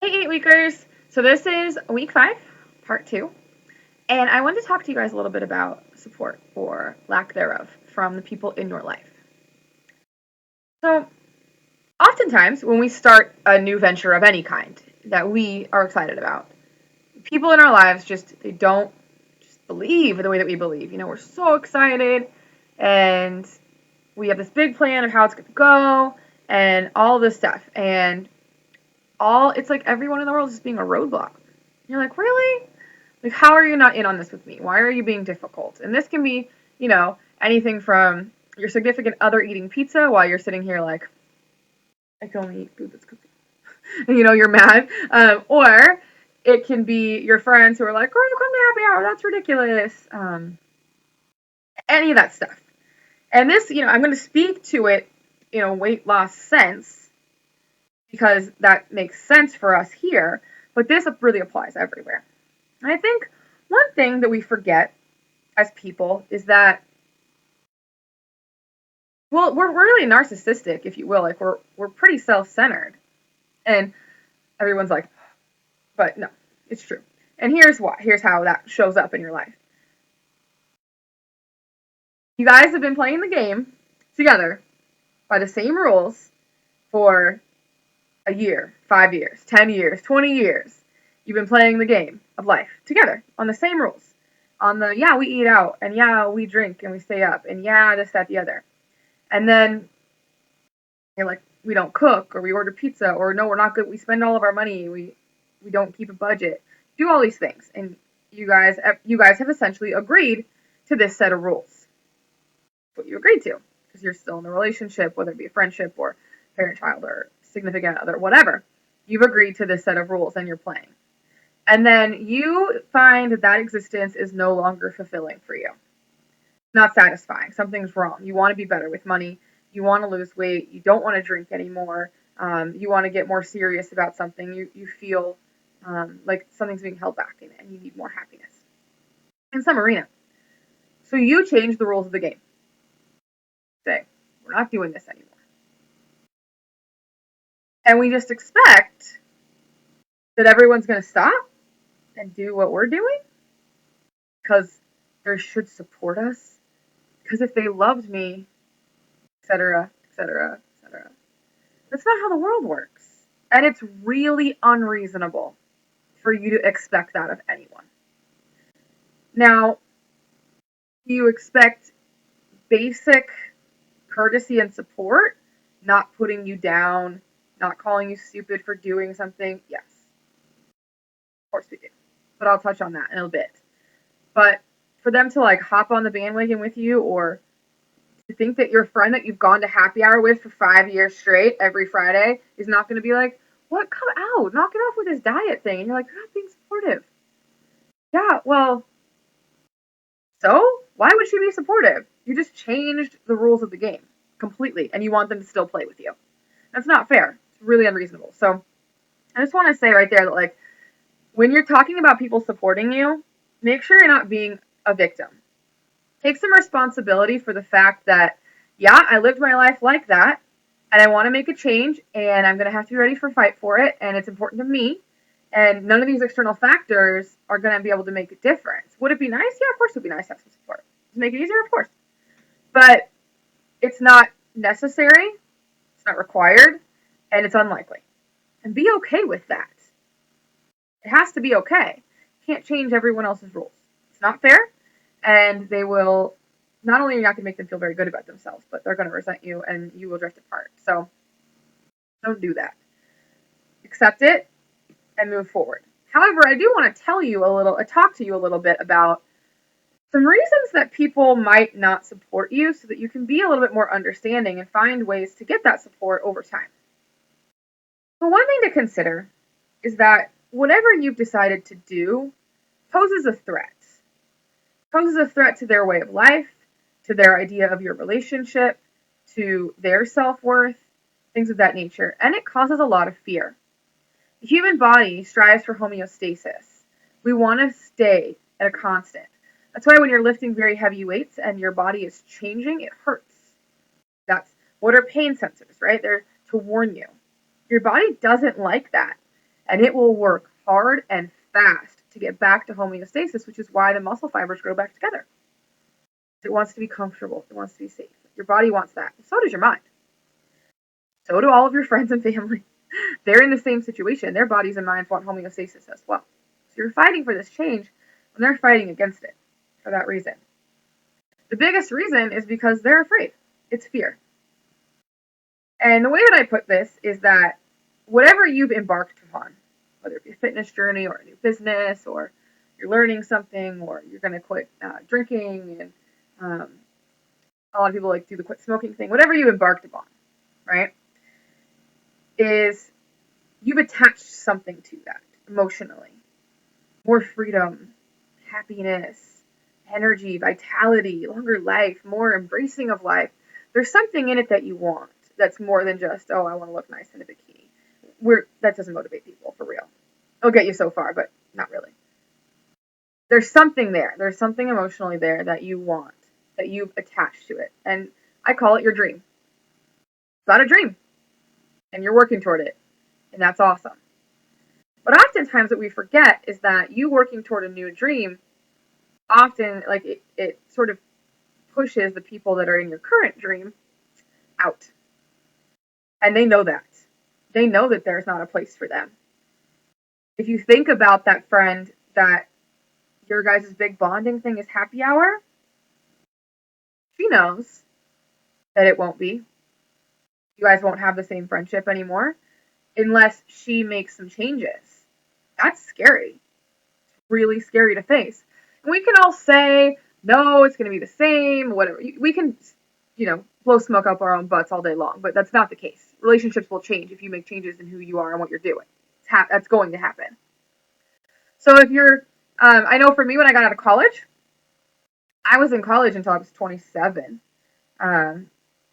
Hey, 8 weekers. So this is week 5, part 2. And I wanted to talk to you guys a little bit about support or lack thereof from the people in your life. So oftentimes when we start a new venture of any kind that we are excited about, people in our lives they don't just believe the way that we believe. We're so excited and we have this big plan of how it's going to go and all this stuff. And it's like everyone in the world is just being a roadblock. You're like, really? Like, how are you not in on this with me? Why are you being difficult? And this can be, anything from your significant other eating pizza while you're sitting here like, I can only eat food that's cooking. You're mad. Or it can be your friends who are like, girl, come to happy hour. That's ridiculous. Any of that stuff. And this, I'm going to speak to it in a weight loss sense because that makes sense for us here. But this really applies everywhere. And I think one thing that we forget as people is that, well, we're really narcissistic, if you will. Like we're pretty self-centered. And everyone's like, but no, it's true. And here's why. Here's how that shows up in your life. You guys have been playing the game together by the same rules for a year, 5 years, 10 years, 20 years. You've been playing the game of life together on the same rules. On the, yeah, we eat out, and yeah, we drink and we stay up, and yeah, this, that, the other. And then you're like, we don't cook, or we order pizza, or no, we're not good. We spend all of our money. We don't keep a budget. Do all these things, and you guys have essentially agreed to this set of rules. What you agreed to, because you're still in a relationship, whether it be a friendship or parent-child or significant other, whatever. You've agreed to this set of rules, and you're playing. And then you find that existence is no longer fulfilling for you. Not satisfying. Something's wrong. You want to be better with money. You want to lose weight. You don't want to drink anymore. You want to get more serious about something. You feel like something's being held back and you need more happiness in some arena. So you change the rules of the game. Say, we're not doing this anymore. And we just expect that everyone's going to stop and do what we're doing because they should support us. Because if they loved me, etc., etc., etc. That's not how the world works. And it's really unreasonable for you to expect that of anyone. Now, you expect basic courtesy and support, not putting you down, not calling you stupid for doing something. Yes. Of course we do. But I'll touch on that in a bit. But for them to like hop on the bandwagon with you or to think that your friend that you've gone to happy hour with for 5 years straight every Friday is not going to be like, what, come out, knock it off with this diet thing. And you're like, you're not being supportive. Yeah, well, so why would she be supportive? You just changed the rules of the game completely and you want them to still play with you. That's not fair. It's really unreasonable. So I just want to say right there that like when you're talking about people supporting you, make sure you're not being a victim. Take some responsibility for the fact that, yeah, I lived my life like that, and I want to make a change, and I'm going to have to be ready for a fight for it, and it's important to me, and none of these external factors are going to be able to make a difference. Would it be nice? Yeah, of course it would be nice to have some support. To make it easier, of course. But it's not necessary, it's not required, and it's unlikely. And be okay with that. It has to be okay. You can't change everyone else's rules. It's not fair, and they will not only are you not going to make them feel very good about themselves, but they're going to resent you and you will drift apart. So don't do that. Accept it and move forward. However, I do want to talk to you a little bit about some reasons that people might not support you so that you can be a little bit more understanding and find ways to get that support over time. So one thing to consider is that whatever you've decided to do poses a threat. Poses a threat to their way of life, to their idea of your relationship, to their self-worth, things of that nature, and it causes a lot of fear. The human body strives for homeostasis. We want to stay at a constant. That's why when you're lifting very heavy weights and your body is changing, it hurts. That's what are pain sensors, right? They're to warn you. Your body doesn't like that. And it will work hard and fast to get back to homeostasis, which is why the muscle fibers grow back together. It wants to be comfortable. It wants to be safe. Your body wants that. So does your mind. So do all of your friends and family. They're in the same situation. Their bodies and minds want homeostasis as well. So you're fighting for this change, and they're fighting against it for that reason. The biggest reason is because they're afraid. It's fear. And the way that I put this is that whatever you've embarked upon, whether it be a fitness journey or a new business, or you're learning something, or you're going to quit drinking, and a lot of people like do the quit smoking thing, whatever you embarked upon, right, is you've attached something to that emotionally. More freedom, happiness, energy, vitality, longer life, more embracing of life. There's something in it that you want that's more than just, oh, I want to look nice in a bikini. That doesn't motivate people, for real. It'll get you so far, but not really. There's something there. There's something emotionally there that you want, that you've attached to it. And I call it your dream. It's not a dream. And you're working toward it. And that's awesome. But oftentimes what we forget is that you working toward a new dream, often like it sort of pushes the people that are in your current dream out. And they know that. They know that there's not a place for them. If you think about that friend that your guys' big bonding thing is happy hour, she knows that it won't be. You guys won't have the same friendship anymore unless she makes some changes. That's scary. It's really scary to face. And we can all say, no, it's going to be the same, whatever. We can, blow smoke up our own butts all day long, but that's not the case. Relationships will change if you make changes in who you are and what you're doing. That's going to happen. So if you're, I know for me, when I got out of college, I was in college until I was 27,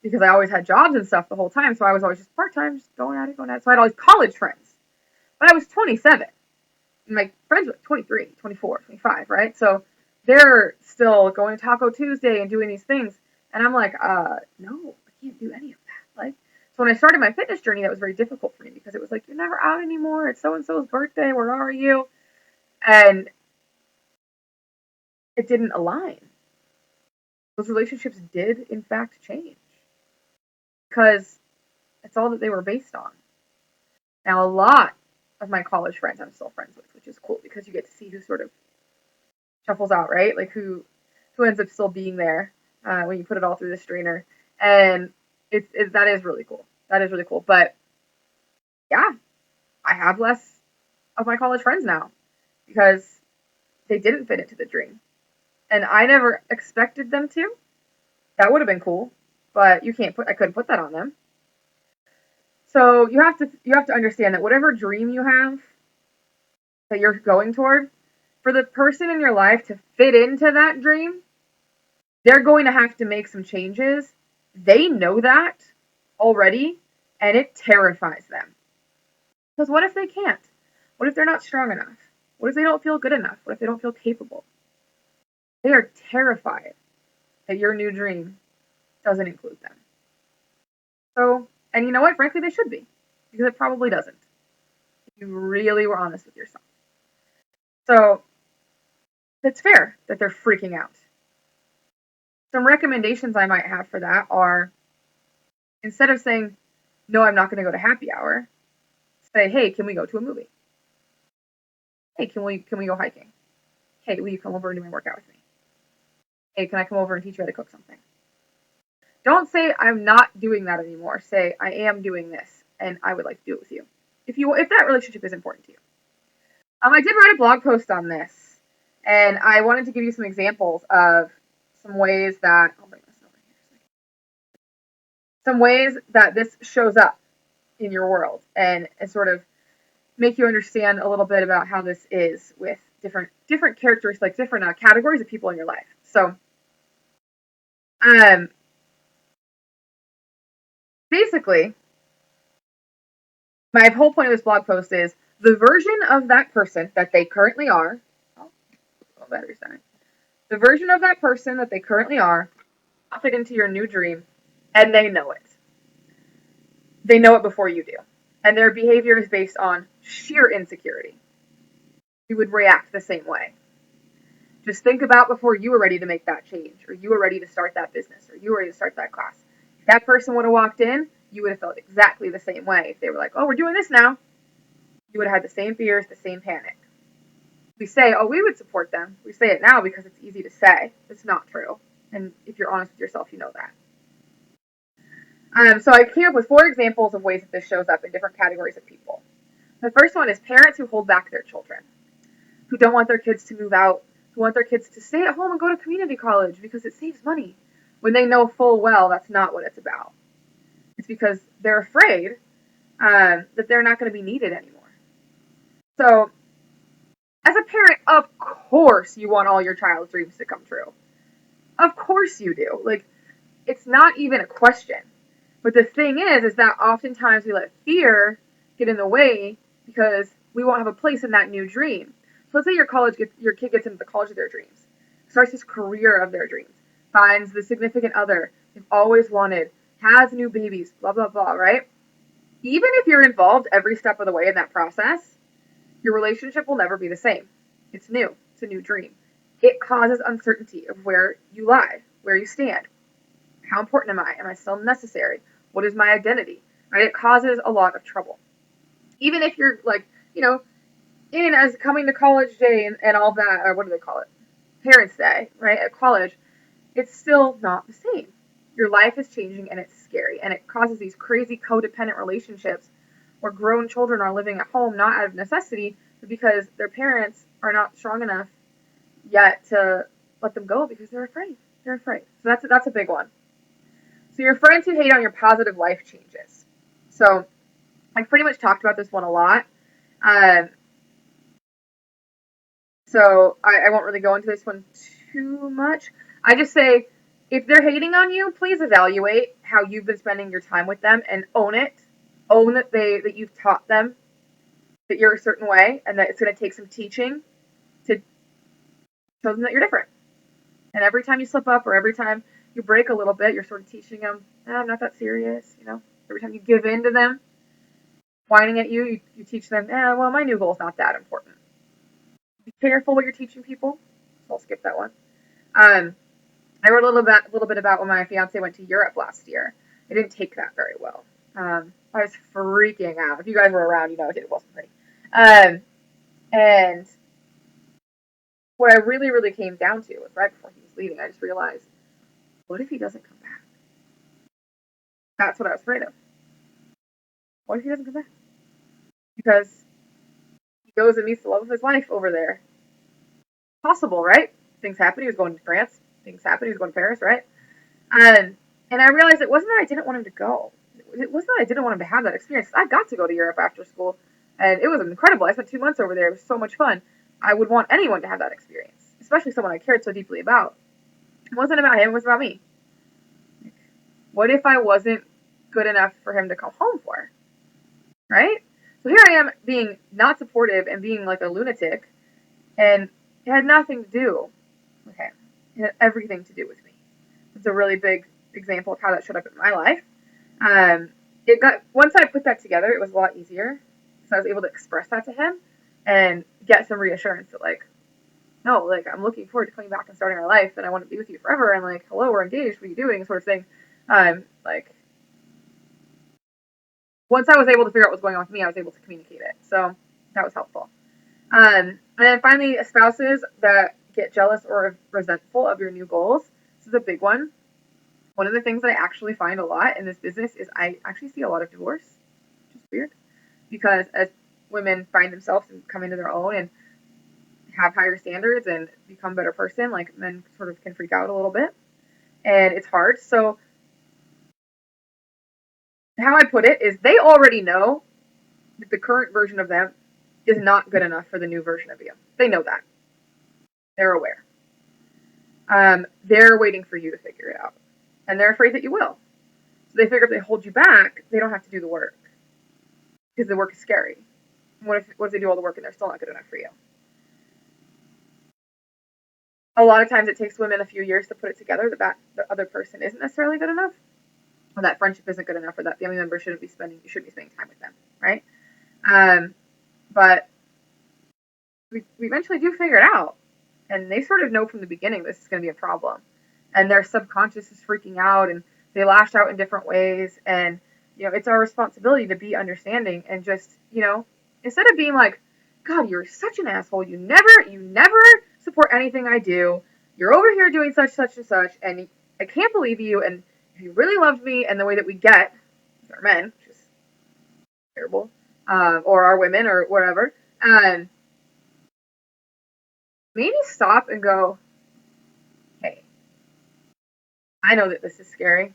because I always had jobs and stuff the whole time. So I was always just part-time, just going at it. So I had all these college friends. But I was 27. And my friends were 23, 24, 25, right? So they're still going to Taco Tuesday and doing these things. And I'm like, no, I can't do any of that. So when I started my fitness journey, that was very difficult for me because it was like, you're never out anymore. It's so-and-so's birthday. Where are you? And it didn't align. Those relationships did, in fact, change because it's all that they were based on. Now, a lot of my college friends I'm still friends with, which is cool because you get to see who sort of shuffles out, right? Like who ends up still being there when you put it all through the strainer. And that is really cool. That is really cool. But yeah, I have less of my college friends now because they didn't fit into the dream. And I never expected them to. That would have been cool, but I couldn't put that on them. So you have to understand that whatever dream you have that you're going toward, for the person in your life to fit into that dream, they're going to have to make some changes. They know that already, and it terrifies them. Because what if they can't? What if they're not strong enough? What if they don't feel good enough? What if they don't feel capable? They are terrified that your new dream doesn't include them. So, and you know what? Frankly, they should be, because it probably doesn't. If you really were honest with yourself. So, it's fair that they're freaking out. Some recommendations I might have for that are, instead of saying, no, I'm not going to go to happy hour, say, hey, can we go to a movie? Hey, can we go hiking? Hey, will you come over and do my workout with me? Hey, can I come over and teach you how to cook something? Don't say, I'm not doing that anymore. Say, I am doing this, and I would like to do it with you. If that relationship is important to you. I did write a blog post on this, and I wanted to give you some examples of some ways that, I'll bring this over here. Some ways that this shows up in your world, and sort of make you understand a little bit about how this is with different characteristics, like different categories of people in your life. So, basically, my whole point of this blog post is the version of that person that they currently are. Battery's dying. The version of that person that they currently are fit into your new dream, and they know it. They know it before you do. and their behavior is based on sheer insecurity, you would react the same way. Just think about before you were ready to make that change, or you were ready to start that business, or you were ready to start that class. If that person would have walked in, you would have felt exactly the same way. If they were like, oh, we're doing this now, you would have had the same fears, the same panic. We say, oh, we would support them. We say it now because it's easy to say. It's not true. And if you're honest with yourself, you know that. So I came up with 4 examples of ways that this shows up in different categories of people. The first one is parents who hold back their children, who don't want their kids to move out, who want their kids to stay at home and go to community college because it saves money, when they know full well that's not what it's about. It's because they're afraid that they're not going to be needed anymore. So, as a parent, of course you want all your child's dreams to come true. Of course you do. Like, it's not even a question. But the thing is that oftentimes we let fear get in the way because we won't have a place in that new dream. So let's say your kid gets into the college of their dreams, starts this career of their dreams, finds the significant other they've always wanted, has new babies, blah, blah, blah, right? Even if you're involved every step of the way in that process, your relationship will never be the same. It's new. It's a new dream. It causes uncertainty of where you lie, where you stand. How important am I? Am I still necessary? What is my identity? Right? It causes a lot of trouble. Even if you're like, in as coming to college day and all that, or what do they call it? Parents' Day, right? At college, it's still not the same. Your life is changing and it's scary, and it causes these crazy codependent relationships where grown children are living at home not out of necessity, but because their parents are not strong enough yet to let them go because they're afraid. They're afraid. So that's a big one. So your friends who hate on your positive life changes. So I've pretty much talked about this one a lot. So I won't really go into this one too much. I just say, if they're hating on you, please evaluate how you've been spending your time with them and own it. Own that you've taught them that you're a certain way and that it's going to take some teaching to show them that you're different. And every time you slip up or every time you break a little bit, you're sort of teaching them, I'm not that serious, Every time you give in to them, whining at you, you teach them, well, my new goal's not that important. Be careful what you're teaching people. So I'll skip that one. I wrote a little bit about when my fiance went to Europe last year. I didn't take that very well. I was freaking out. If you guys were around, it wasn't pretty. And what I really, really came down to was right before he was leaving, I just realized, what if he doesn't come back? That's what I was afraid of. What if he doesn't come back? Because he goes and meets the love of his life over there. Possible, right? Things happen. He was going to France. Things happen. He was going to Paris, right? And I realized it wasn't that I didn't want him to go. It wasn't that I didn't want him to have that experience. I got to go to Europe after school, and it was incredible. I spent 2 months over there. It was so much fun. I would want anyone to have that experience, especially someone I cared so deeply about. It wasn't about him. It was about me. What if I wasn't good enough for him to come home for? Right? So here I am being not supportive and being like a lunatic, and it had nothing to do with him. It had everything to do with me. It's a really big example of how that showed up in my life. Once I put that together, it was a lot easier. So I was able to express that to him and get some reassurance that no, I'm looking forward to coming back and starting our life, and I want to be with you forever. And hello, we're engaged. What are you doing? Sort of thing. Once I was able to figure out what's going on with me, I was able to communicate it. So that was helpful. And then finally, spouses that get jealous or resentful of your new goals. This is a big one. One of the things that I actually find a lot in this business is I actually see a lot of divorce, which is weird, because as women find themselves and come into their own and have higher standards and become a better person, men sort of can freak out a little bit, and it's hard. So how I put it is they already know that the current version of them is not good enough for the new version of you. They know that. They're aware. They're waiting for you to figure it out. And they're afraid that you will. So they figure if they hold you back, they don't have to do the work. Because the work is scary. What if they do all the work and they're still not good enough for you? A lot of times it takes women a few years to put it together that the other person isn't necessarily good enough, or that friendship isn't good enough, or that family member shouldn't be spending time with them, right? But we eventually do figure it out. And they sort of know from the beginning this is going to be a problem. And their subconscious is freaking out and they lash out in different ways. And, it's our responsibility to be understanding and just, instead of being like, God, you're such an asshole. You never support anything I do. You're over here doing such, and such. And I can't believe you. And if you really loved me and the way that we get, our men, which is terrible, or our women or whatever, maybe stop and go, hey, I know that this is scary.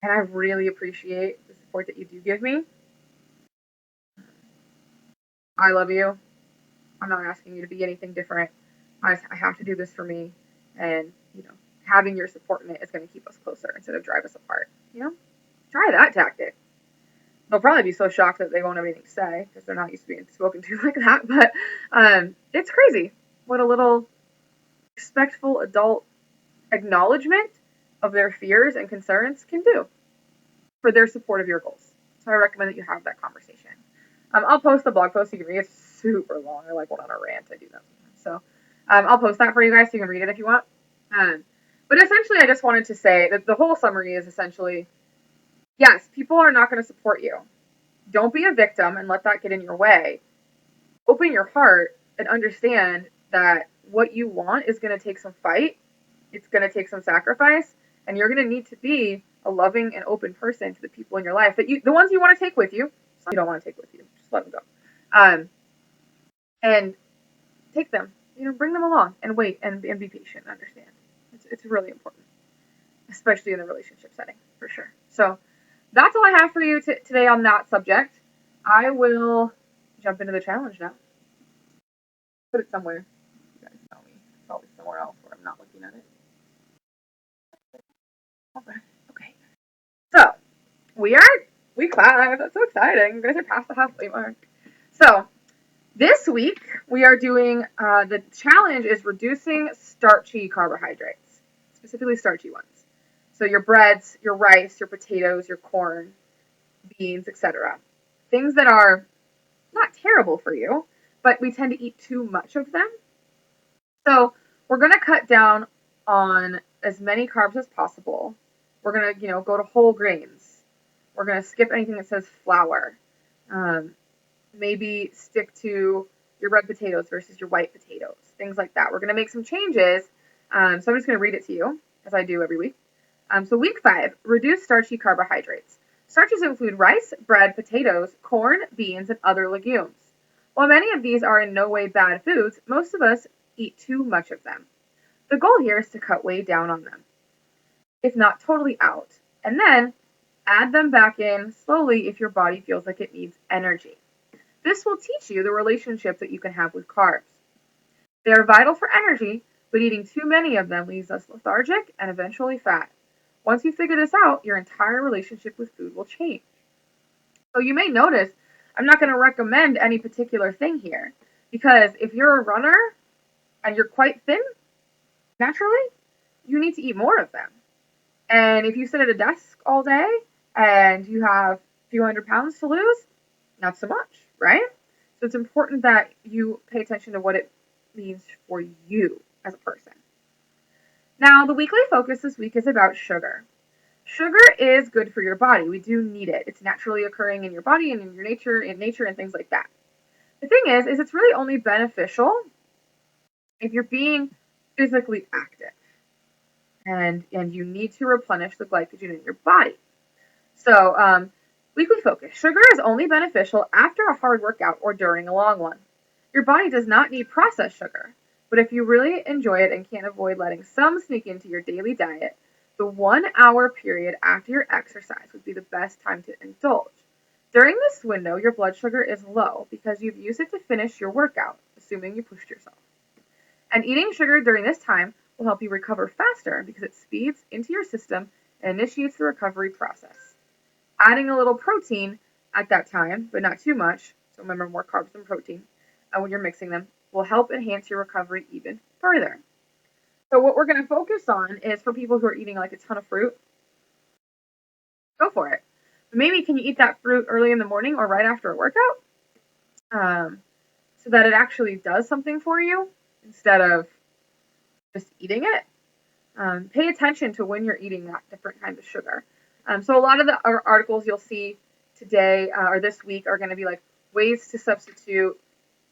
And I really appreciate the support that you do give me. I love you. I'm not asking you to be anything different. I have to do this for me. And, having your support in it is going to keep us closer instead of drive us apart. Try that tactic. They'll probably be so shocked that they won't have anything to say because they're not used to being spoken to like that. But it's crazy what a little respectful adult acknowledgement of their fears and concerns can do for their support of your goals. So I recommend that you have that conversation. I'll post the blog post so you can read it. It's super long. I like went on a rant. I do that sometimes. So I'll post that for you guys so you can read it if you want. But essentially, I just wanted to say that the whole summary is essentially, yes, people are not going to support you. Don't be a victim and let that get in your way. Open your heart and understand that what you want is going to take some fight. It's going to take some sacrifice. And you're going to need to be a loving and open person to the people in your life that the ones you want to take with you. Some you don't want to take with you. Just let them go. And take them, bring them along and wait and be patient and understand. It's really important, especially in the relationship setting, for sure. So that's all I have for you today on that subject. I will jump into the challenge now. Put it somewhere. You guys tell me. It's always somewhere else where I'm not looking at it. Okay. So we clapped. That's so exciting. You guys are past the halfway mark. So this week we are doing the challenge is reducing starchy carbohydrates, specifically starchy ones. So your breads, your rice, your potatoes, your corn, beans, etc. Things that are not terrible for you, but we tend to eat too much of them. So we're going to cut down on as many carbs as possible. We're going to, go to whole grains. We're going to skip anything that says flour. Maybe stick to your red potatoes versus your white potatoes, things like that. We're going to make some changes. So I'm just going to read it to you as I do every week. So week 5, reduce starchy carbohydrates. Starches include rice, bread, potatoes, corn, beans, and other legumes. While many of these are in no way bad foods, most of us eat too much of them. The goal here is to cut way down on them, if not totally out, and then add them back in slowly if your body feels like it needs energy. This will teach you the relationship that you can have with carbs. They are vital for energy, but eating too many of them leaves us lethargic and eventually fat. Once you figure this out, your entire relationship with food will change. So you may notice I'm not going to recommend any particular thing here, because if you're a runner and you're quite thin, naturally, you need to eat more of them. And if you sit at a desk all day and you have a few hundred pounds to lose, not so much, right? So it's important that you pay attention to what it means for you as a person. Now, the weekly focus this week is about sugar. Sugar is good for your body. We do need it. It's naturally occurring in your body and in your nature and things like that. The thing is it's really only beneficial if you're being physically active and you need to replenish the glycogen in your body. So, weekly focus. Sugar is only beneficial after a hard workout or during a long one. Your body does not need processed sugar, but if you really enjoy it and can't avoid letting some sneak into your daily diet, the 1 hour period after your exercise would be the best time to indulge. During this window, your blood sugar is low because you've used it to finish your workout, assuming you pushed yourself. And eating sugar during this time will help you recover faster because it speeds into your system and initiates the recovery process. Adding a little protein at that time, but not too much, so remember more carbs than protein, when you're mixing them, will help enhance your recovery even further. So what we're going to focus on is for people who are eating like a ton of fruit, go for it. maybe can you eat that fruit early in the morning or right after a workout, so that it actually does something for you instead of just eating it. Pay attention to when you're eating that different kind of sugar. So a lot of the articles you'll see today or this week are going to be like ways to substitute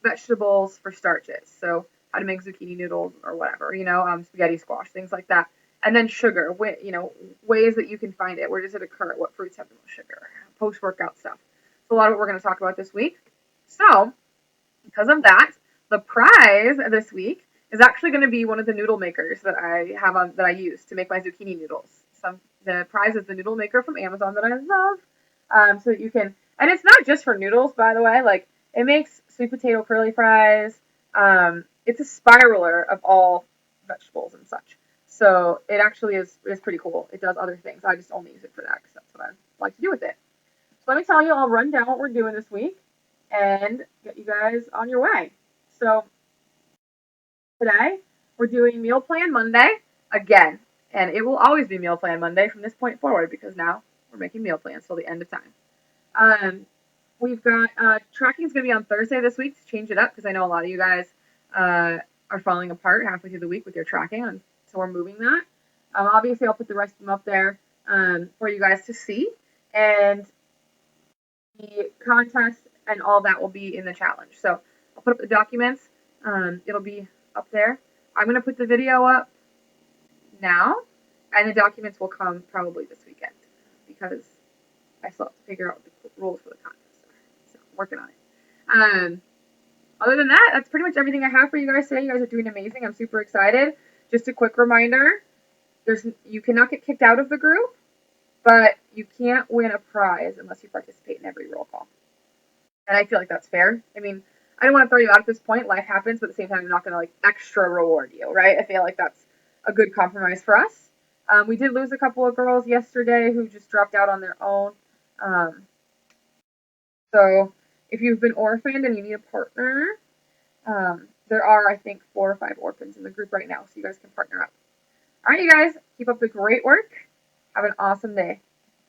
vegetables for starches. So how to make zucchini noodles or whatever, spaghetti squash, things like that. And then sugar, ways that you can find it. Where does it occur? What fruits have the most sugar? Post-workout stuff. So a lot of what we're going to talk about this week. So because of that, the prize this week is actually going to be one of the noodle makers that I use to make my zucchini noodles. The prize is the noodle maker from Amazon that I love. So that you can, and it's not just for noodles, by the way. Like it makes sweet potato curly fries. It's a spiraler of all vegetables and such. So it actually is pretty cool. It does other things. I just only use it for that because that's what I like to do with it. So let me tell you, I'll run down what we're doing this week and get you guys on your way. So today we're doing Meal Plan Monday again, and it will always be Meal Plan Monday from this point forward because now we're making meal plans till the end of time. We've got tracking is going to be on Thursday this week to change it up because I know a lot of you guys are falling apart halfway through the week with your tracking, and so we're moving that. Obviously, I'll put the rest of them up there for you guys to see, and the contest and all that will be in the challenge. So I'll put up the documents. It'll be up there. I'm going to put the video up now, and the documents will come probably this weekend because I still have to figure out what the rules for the contest are. So I'm working on it. Other than that, that's pretty much everything I have for you guys today. You guys are doing amazing. I'm super excited. Just a quick reminder, you cannot get kicked out of the group, but you can't win a prize unless you participate in every roll call. And I feel like that's fair. I mean, I don't want to throw you out at this point. Life happens, but at the same time, I'm not going to like extra reward you, right? I feel like that's a good compromise for us. We did lose a couple of girls yesterday who just dropped out on their own. So if you've been orphaned and you need a partner, there are, I think, 4 or 5 orphans in the group right now, so you guys can partner up. All right, you guys, keep up the great work. Have an awesome day.